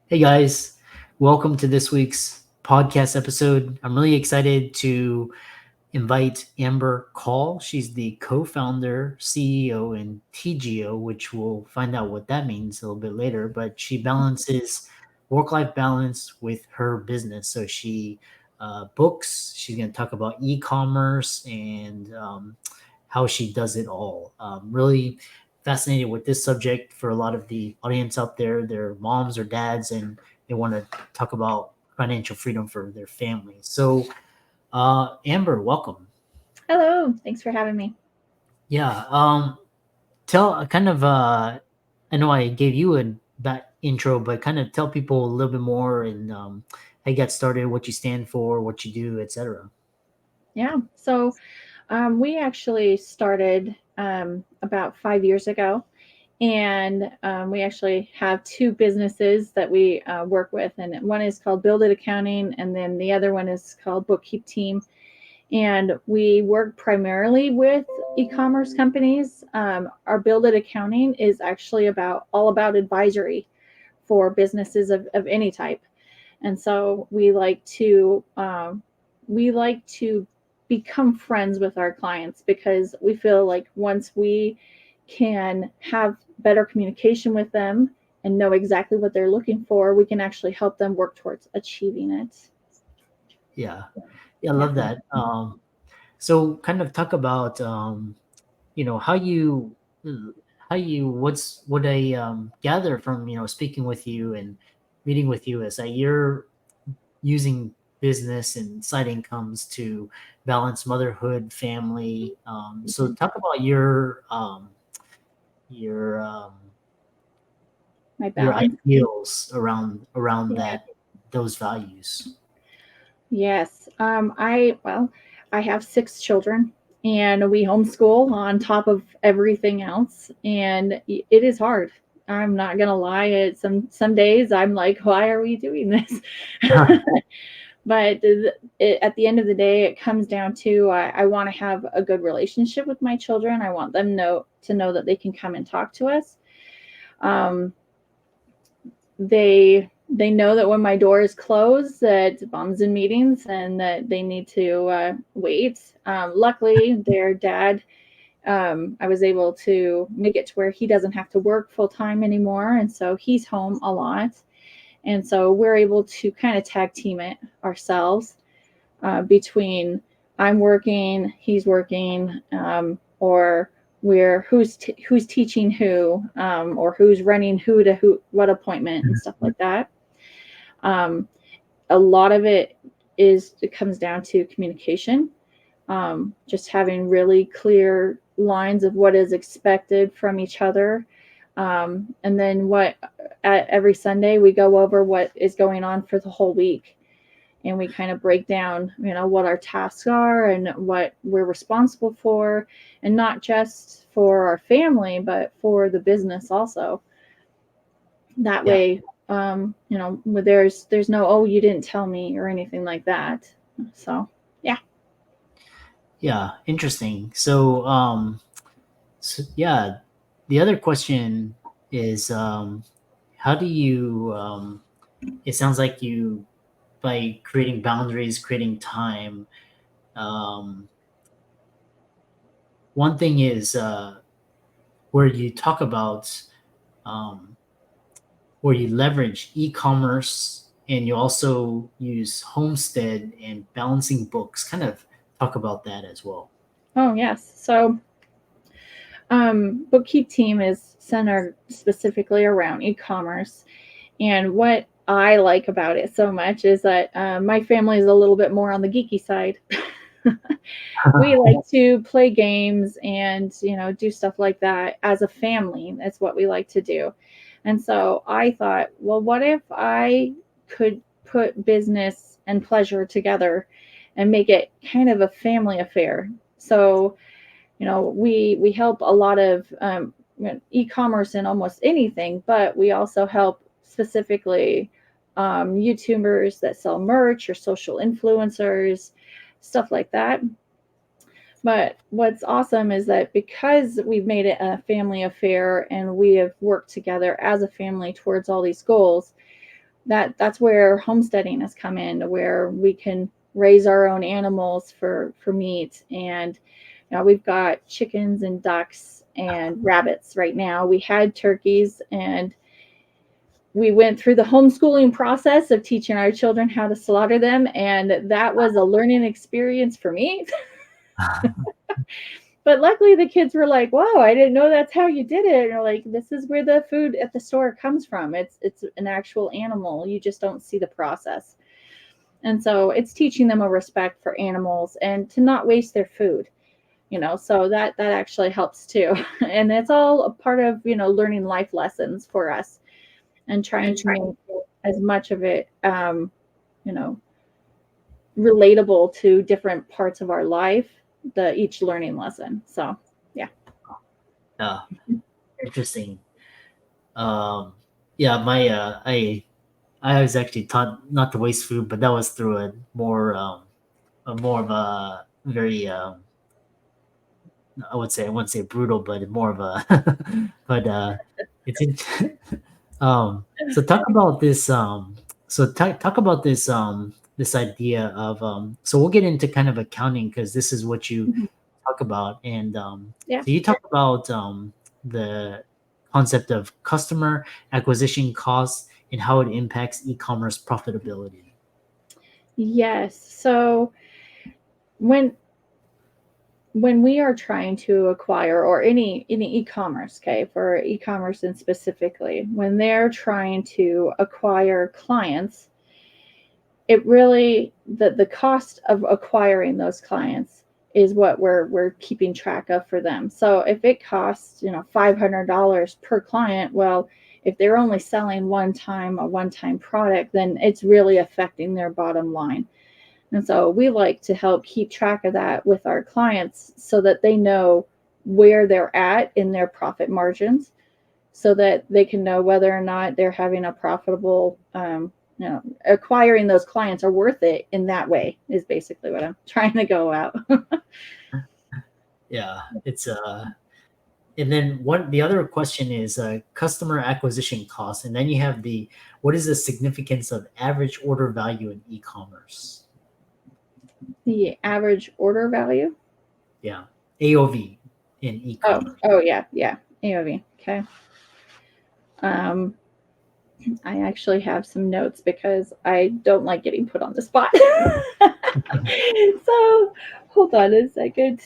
Hey guys, welcome to this week's podcast episode. I'm really excited to invite Amber Call. She's the co-founder, CEO, and TGO, which we'll find out what that means a little bit later. But she balances work-life balance with her business. So she books. She's going to talk about e-commerce and how she does it all. Really fascinated with this subject for a lot of the audience out there. They're moms or dads, and they want to talk about financial freedom for their families. So Amber, welcome. Hello, thanks for having me. Yeah. Tell kind of I know I gave you that intro, but kind of tell people a little bit more and how you got started, what you stand for, what you do, etc. Yeah, so we actually started about 5 years ago, and we actually have two businesses that we work with, and one is called Build It Accounting, and then the other one is called Bookkeeping. And we work primarily with e-commerce companies. Our Build It Accounting is actually all about advisory for businesses of any type. And so we like to become friends with our clients because we feel like once we can have better communication with them and know exactly what they're looking for, we can actually help them work towards achieving it. Yeah. Yeah, I Yeah. love that. So kind of talk about how you what I gather from speaking with you and meeting with you is that you're using business and side incomes to balance motherhood, family. So talk about your My your balance. ideals around Yeah. those values. Yes. I have 6 children, and we homeschool on top of everything else, and it is hard. I'm not gonna lie. Some days I'm like, why are we doing this? But at the end of the day, it comes down to I want to have a good relationship with my children. I want them to know that they can come and talk to us. Um, they know that when my door is closed, that mom's in meetings and that they need to wait. Luckily, their dad, I was able to make it to where he doesn't have to work full time anymore, and so he's home a lot. And so we're able to kind of tag team it ourselves between I'm working, he's working, or who's teaching who, or who's running who to who what appointment and stuff like that. Um, a lot of it comes down to communication, just having really clear lines of what is expected from each other. And then every Sunday we go over what is going on for the whole week, and we kind of break down, what our tasks are and what we're responsible for, and not just for our family, but for the business also. That Yeah. way, there's no, oh, you didn't tell me or anything like that. So, yeah. Yeah, interesting. So yeah, the other question is how do you it sounds like you by creating boundaries, creating time. Um, one thing is where you talk about um, where you leverage e-commerce and you also use Homestead and balancing books. Kind of talk about that as well. Oh, yes. So, Bookkeep team is centered specifically around e-commerce. And what I like about it so much is that my family is a little bit more on the geeky side. We like to play games and do stuff like that as a family. That's what we like to do. And so I thought, well, what if I could put business and pleasure together and make it kind of a family affair? So we help a lot of e-commerce in almost anything, but we also help specifically YouTubers that sell merch or social influencers, stuff like that. But what's awesome is that because we've made it a family affair and we have worked together as a family towards all these goals, that's where homesteading has come in, where we can raise our own animals for meat. And we've got chickens and ducks and rabbits right now. We had turkeys, and we went through the homeschooling process of teaching our children how to slaughter them, and that was a learning experience for me. But luckily the kids were like, "Whoa, I didn't know that's how you did it." And they're like, "This is where the food at the store comes from. It's an actual animal. You just don't see the process." And so it's teaching them a respect for animals and to not waste their food. So that actually helps too. And it's all a part of, learning life lessons for us and trying to make as much of it you know, relatable to different parts of our life, each learning lesson. So yeah. Interesting. Yeah, my I was actually taught not to waste food, but that was through a more of a very I wouldn't say brutal, but more of a but it's in, so talk about this talk about this idea of so we'll get into kind of accounting because this is what you Mhm. talk about. And Yeah. so you talk about the concept of customer acquisition costs and how it impacts e-commerce profitability. Yes. So when when we are trying to acquire, or any e-commerce, okay, for e-commerce and specifically, when they're trying to acquire clients, it really, the cost of acquiring those clients is what we're keeping track of for them. So if it costs, $500 per client, well, if they're only selling a one-time product, then it's really affecting their bottom line. And so we like to help keep track of that with our clients so that they know where they're at in their profit margins, so that they can know whether or not they're having a profitable, acquiring those clients are worth it in that way, is basically what I'm trying to go out. Yeah, it's and then what the other question is customer acquisition costs, and then you have the what is the significance of average order value in e-commerce? The average order value. Yeah, AOV in e-commerce. Oh yeah, yeah. AOV. Okay. Um, I actually have some notes because I don't like getting put on the spot. So hold on a second.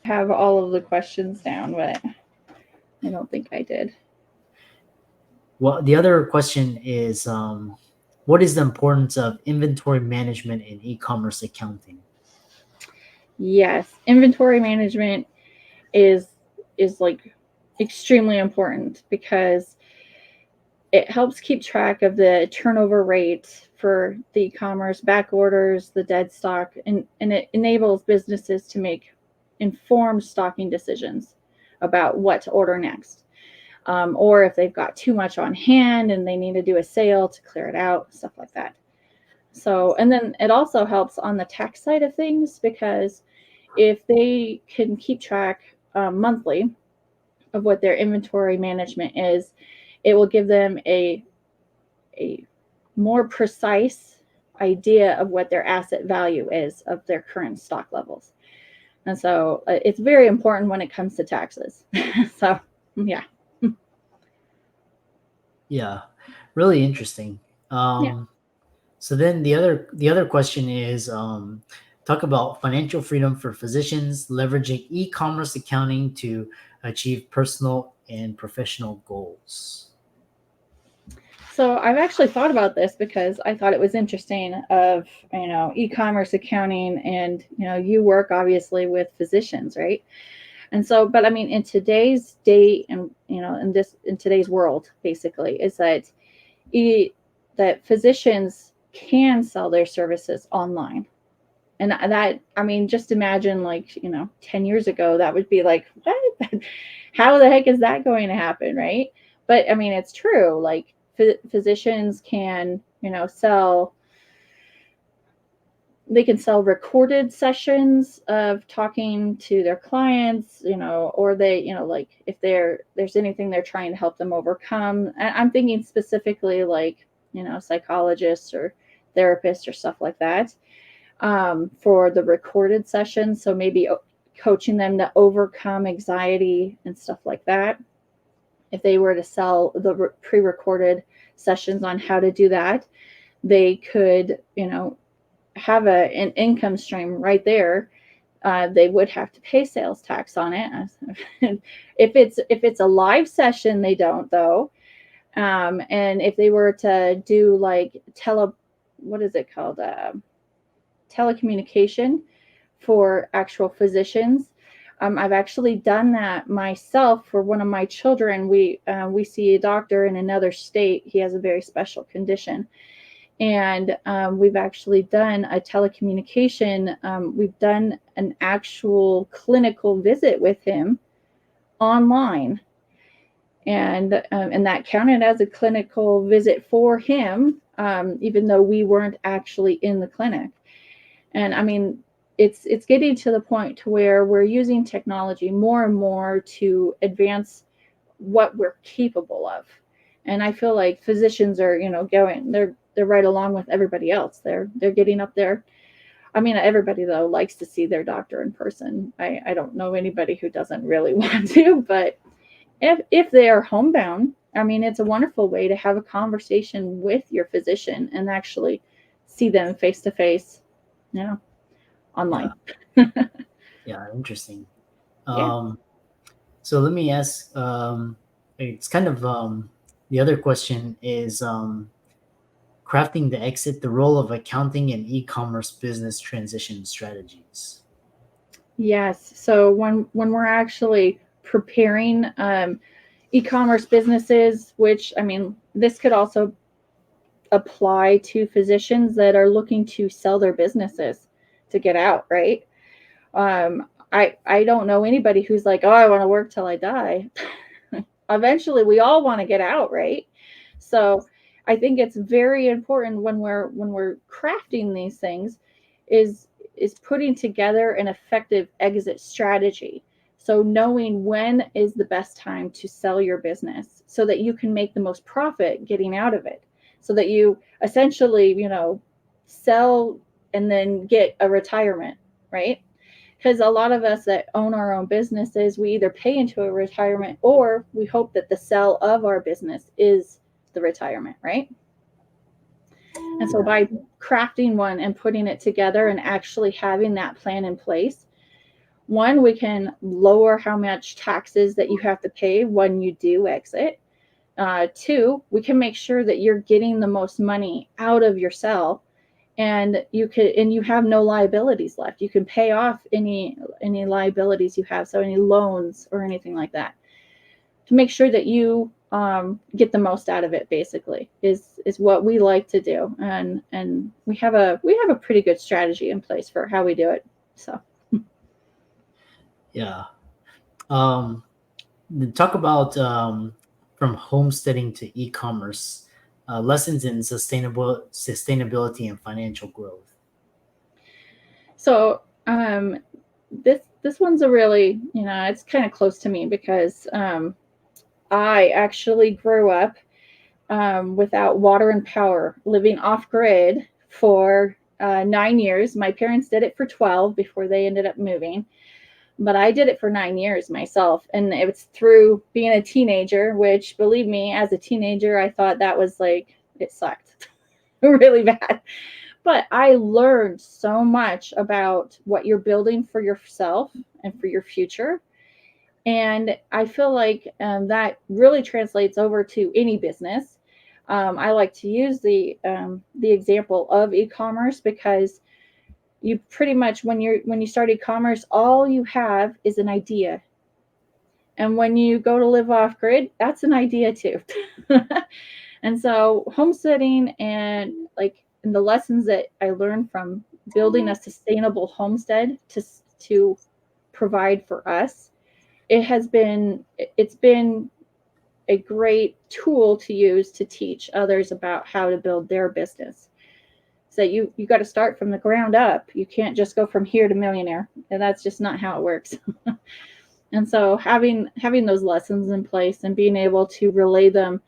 Have all of the questions down, but I don't think I did. Well, the other question is what is the importance of inventory management in e-commerce accounting? Yes, inventory management is like extremely important because it helps keep track of the turnover rate for the e-commerce back orders, the dead stock, and it enables businesses to make informed stocking decisions about what to order next. Or if they've got too much on hand and they need to do a sale to clear it out, stuff like that. So, and then it also helps on the tax side of things because if they can keep track monthly of what their inventory management is, it will give them a more precise idea of what their asset value is of their current stock levels. And so it's very important when it comes to taxes. So, yeah. Yeah, really interesting. Yeah. So then the other question is talk about financial freedom for physicians leveraging e-commerce accounting to achieve personal and professional goals. So I've actually thought about this because I thought it was interesting of, e-commerce accounting, and, you work obviously with physicians, right? And so, but I mean, in today's day and, in today's world, basically, is that that physicians can sell their services online. And that, I mean, just imagine, like, 10 years ago, that would be like, what? How the heck is that going to happen? Right. But I mean, it's true. Like, physicians can, sell recorded sessions of talking to their clients, or they, like if there's anything they're trying to help them overcome. I'm thinking specifically like, psychologists or therapists or stuff like that, for the recorded sessions. So maybe coaching them to overcome anxiety and stuff like that. If they were to sell the pre-recorded sessions on how to do that, they could, have an income stream right there. They would have to pay sales tax on it. If it's a live session, they don't though. And if they were to do like what is it called? Telecommunication for actual physicians. I've actually done that myself for one of my children. We see a doctor in another state. He has a very special condition. And we've actually done a telecommunication. We've done an actual clinical visit with him online. And that counted as a clinical visit for him, even though we weren't actually in the clinic. And I mean, it's getting to the point to where we're using technology more and more to advance what we're capable of. And I feel like physicians are, they're right along with everybody else. They're getting up there. I mean, everybody though likes to see their doctor in person. I don't know anybody who doesn't really want to, but if they are homebound, I mean, it's a wonderful way to have a conversation with your physician and actually see them face to face, online. Yeah, interesting. Yeah. So let me ask, it's kind of the other question is crafting the exit, the role of accounting and e-commerce business transition strategies. Yes. So when we're actually preparing e-commerce businesses, which I mean, this could also apply to physicians that are looking to sell their businesses to get out, right? I don't know anybody who's like, oh, I want to work till I die. Eventually, we all want to get out, right? So I think it's very important when we're crafting these things is putting together an effective exit strategy. So knowing when is the best time to sell your business so that you can make the most profit getting out of it. So that you essentially, sell and then get a retirement, right? Because a lot of us that own our own businesses, we either pay into a retirement or we hope that the sale of our business is the retirement, right? And so by crafting one and putting it together and actually having that plan in place, one, we can lower how much taxes that you have to pay when you do exit. Two, we can make sure that you're getting the most money out of your sale, and you have no liabilities left. You can pay off any liabilities you have, so any loans or anything like that, to make sure that you get the most out of it. Basically, is what we like to do, and we have a pretty good strategy in place for how we do it. So Yeah. Talk about from homesteading to e-commerce, lessons in sustainability and financial growth. So this one's a really, it's kind of close to me because I actually grew up without water and power, living off grid for 9 years. My parents did it for 12 before they ended up moving, but I did it for 9 years myself. And it was through being a teenager, which, believe me, as a teenager, I thought that was like, it sucked really bad. But I learned so much about what you're building for yourself and for your future. And I feel like that really translates over to any business. I like to use the example of e-commerce because you pretty much, when you start e-commerce, all you have is an idea. And when you go to live off grid, that's an idea too. And so homesteading and the lessons that I learned from building a sustainable homestead to provide for us, it's been a great tool to use to teach others about how to build their business. So you got to start from the ground up. You can't just go from here to millionaire, and that's just not how it works. And so having those lessons in place and being able to relay them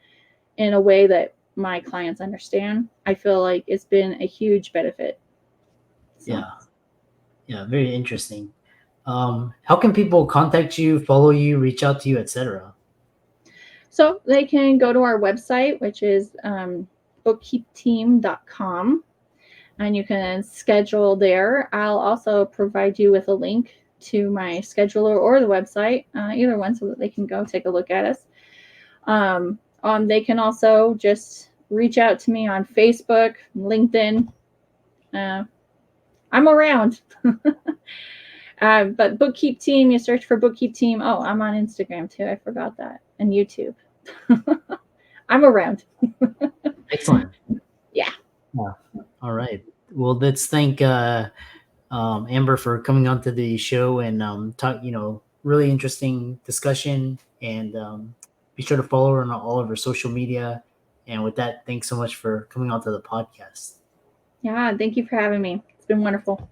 in a way that my clients understand, I feel like it's been a huge benefit. So. Yeah, very interesting. How can people contact you, follow you, reach out to you, etc.? So they can go to our website, which is bookkeepteam.com, and you can schedule there. I'll also provide you with a link to my scheduler or the website, either one, so that they can go take a look at us. They can also just reach out to me on Facebook, LinkedIn. I'm around. But Bookkeep Team, you search for Bookkeep Team. Oh, I'm on Instagram too. I forgot that. And YouTube. I'm around. Excellent. Yeah. All right. Well, let's thank Amber for coming onto the show and talk. Really interesting discussion. And be sure to follow her on all of her social media. And with that, thanks so much for coming onto the podcast. Yeah. Thank you for having me. It's been wonderful.